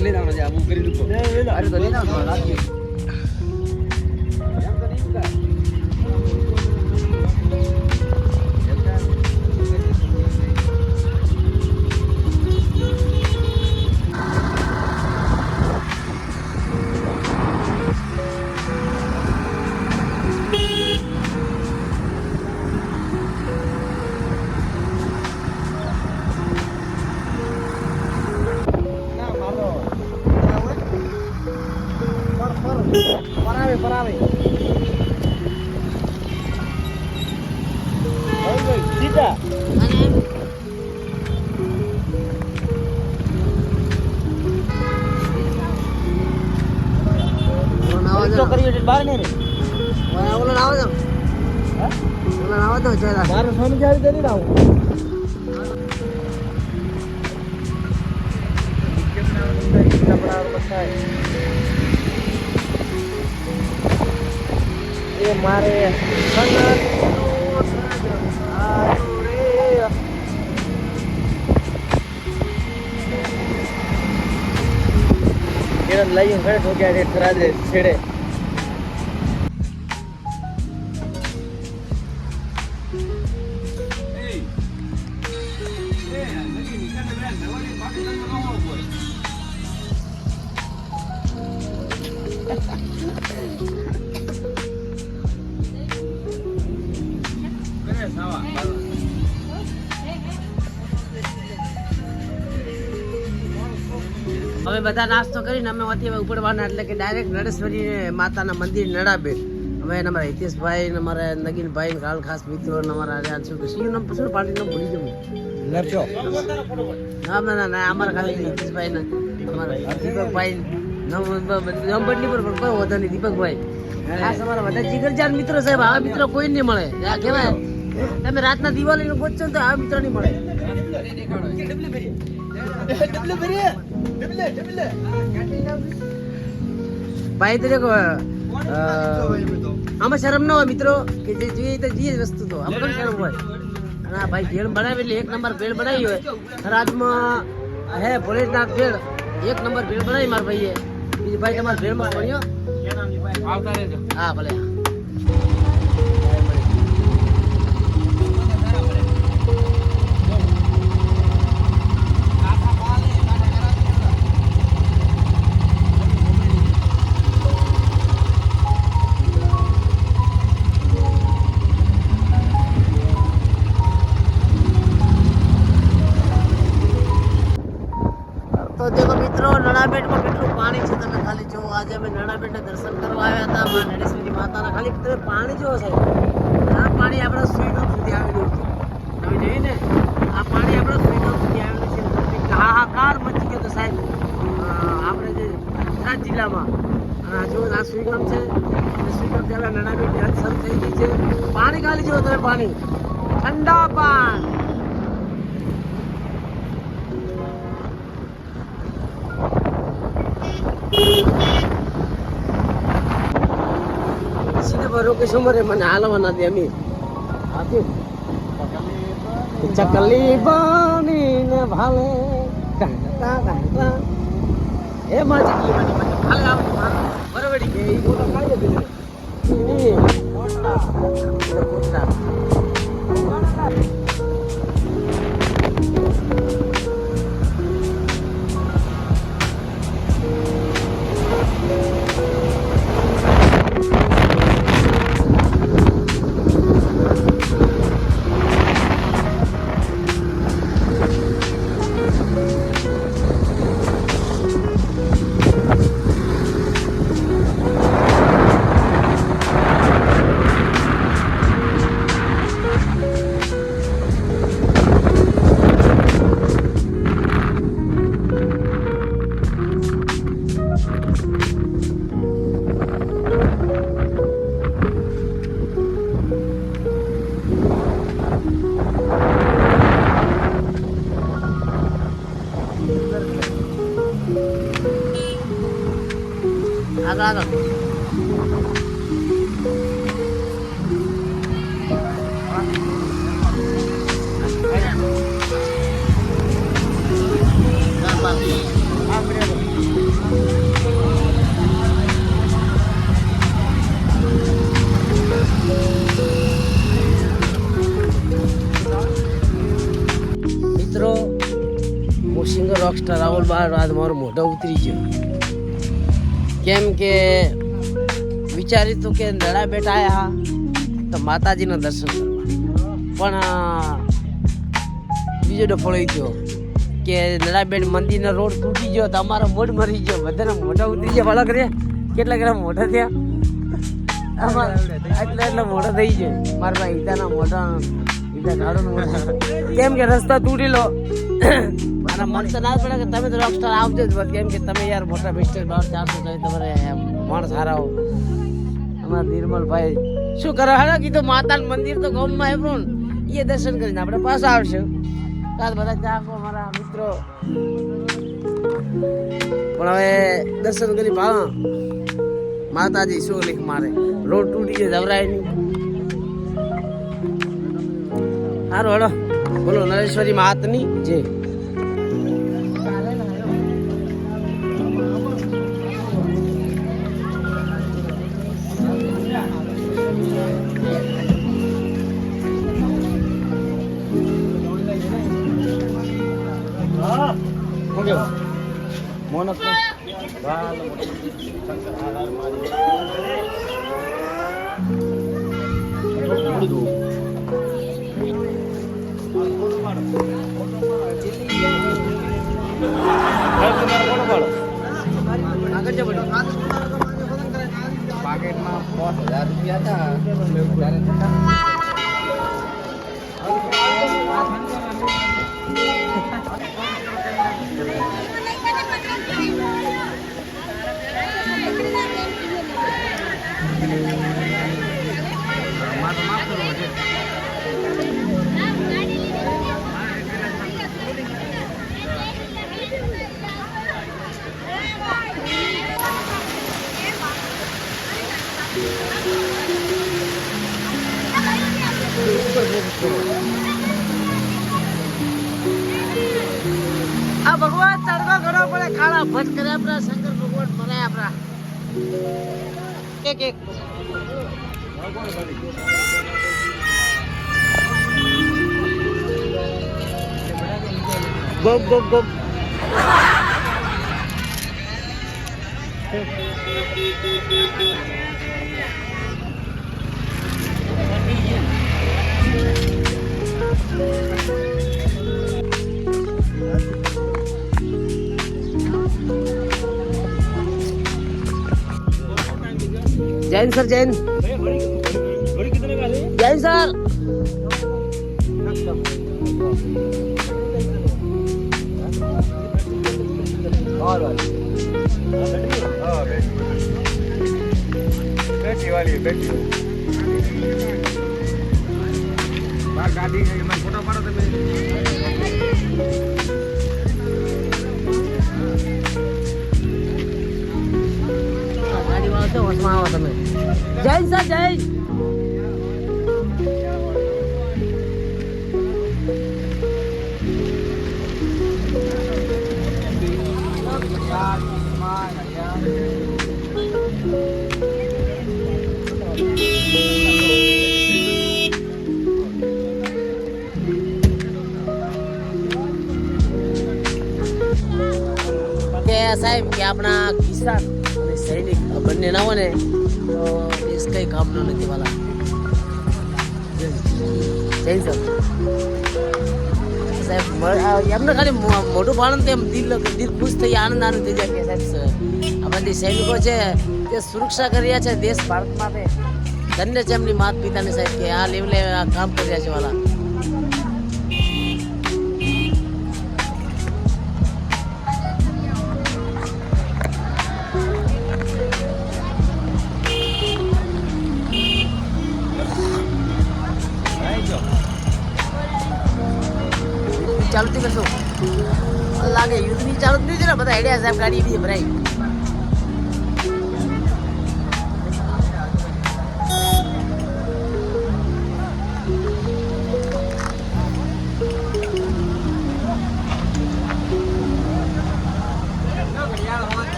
લઈ આવવાનો છે આવું કરી દઉં અરે તો લઈ આવવાનો રાખી પરાવે સીધા તો કરી બહાર નહીં રે ઓલો આવો તો ઓલો આવો તો જરા મારું ફોન જારી દે નહીં આવું ये मारे लाइए खड़े हो गया रेट करा दे छेड़े હવે બધા નાસ્તો કરીને અમે વધી ઉપડવાના એટલે કે ડાયરેક્ટ નરેશ્વરી માતાના મંદિર નડાબેટ હવે અમારા હિતેશભાઈ ને અમારા નગીનભાઈ ને કાલ ખાસ મિત્રો ને અમારા રહ્યા છે શું નામ પછી પાર્ટી નામ ભૂલી જવું લરજો ના ના ના અમારા ખાલી હિતેશભાઈ ને અમારા દીપકભાઈ નામ બદલી પર કોઈ વધા નહીં દીપકભાઈ ખાસ અમારા બધા જીગરજાન મિત્રો સાહેબ આવા મિત્રો કોઈ નહીં મળે આ કહેવાય તમે રાતના દિવાળીનું ગોચો તો આવા મિત્રો નહીં મળે ભાઈ તો દેખો આમાં શરમ ન હોય મિત્રો કે જે જોઈએ તો જે વસ્તુ તો આમાં શરમ હોય અને આ ભાઈ ભેળ બનાવી એટલે એક નંબર ભેળ બનાવી હોય થરાદમાં હે ભોલેનાથ ભેળ એક નંબર ભેળ બનાવી મારા ભાઈએ બીજી ભાઈ તમારા ભેળમાં ભણ્યો હા ભલે તો દેખો મિત્રો નડાબેટમાં કેટલું પાણી છે તમે ખાલી જુઓ આજે અમે નડાબેટના દર્શન કરવા આવ્યા હતા માં નરેશ્વરી માતાના ખાલી તમે પાણી જુઓ સાહેબ આ પાણી આપણા સ્વીગમ સુધી આવેલું છે તમે જોયું ને આ પાણી આપણા સ્વીગમ સુધી આવેલું છે હાહાકાર મચી ગયો તો સાહેબ આપણે જે ગુજરાત જિલ્લામાં અને જો આ સ્વીગમ છે અને સ્વીગમ પહેલાં નડાબેટની હદ શરૂ થઈ ગઈ છે પાણી ખાલી જુઓ તમે પાણી ઠંડા પાણી रोके सुमरे मन हालवाना दे अमी आती चकली बानी ने भाले टा टा ए मा चकली बानी मन भाले आव बरोबड़ी के ई बोला काय दे ई कोटा આગળ આગળ બાર આજ મારો મોઢો ઉતરી ગયો. કેમ કે વિચાર્યું હતું કે નડા બેટા આયા તો માતાજીના દર્શન કરવા, પણ બીજો ડફોળો એ થયો કે નડાબેટ મંદિરનો રોડ તૂટી ગયો તો અમારો મોઢ મરી ગયો, બધાના મોઢા ઉતરી ગયા. ભલા કરે કેટલા ગ્રામ મોઢા થયા એટલા મોઢા થઈ જાય મારા ભાઈ ઈદાના મોઢા ઈદા ગાડોનું મોઢા. કેમ કે રસ્તા તૂટી લો અને મન તો ના પડે કે તમે તો રોકસ્ટાર આવજો જ, કેમ કે તમે યાર મોટા મિસ્ટર 400 થાય તમારે માણસ હારા હો. અમારા નિર્મલભાઈ શું કરો હેડા કીધું માતાનું મંદિર તો ગામમાં આવ્યું એ દર્શન કરીને આપણે પાછા આવશું. કાલ બધા ચાકો મારા મિત્રો પણ હવે દર્શન કરી ભાવ માતાજી શું લીખ મારે રોડ તૂટી ગયો જવરાય નહીં. સારું હેડો બોલો નરેશ્વરી માતની જય. પાકેટમાં 5000 રૂપિયા હતા. આ ભગવાન તડકો કરો પડે ખાડા ભટ કરે આપણા શંકર ભગવાન બનાય આપણા એક એક ગોપ ગોપ ગોપ. जैन सर जैन जैन सर और बैटरी वाली गाड़ी फोटो पाड़ो तो गाड़ी वाला तो वसमा आवा તમે જય સર જય. સાહેબ કે આપણા કિસાન અને સૈનિક બંને ના હોય ને તો દેશ કઈ કામનો નથી વાલા. જય સર સાહેબ એમને ખાલી મોટું પાલન તેમ દિલ ખુશ થઈ આનંદ થઈ જાય કે સાહેબ આપણા જે સૈનિકો છે તે સુરક્ષા કરી રહ્યા છે દેશ ભારત માટે. ધન્ય છે એમની માતા પિતાને સાહેબ કે આ લેવલે આ કામ કરી રહ્યા છે વાલા. ચાલતી કરશો લાગે યુદ્ધની ચાલુ જ નહીં છે ને બધા આઈડિયા સાહેબ ગાડી બી ભરાય.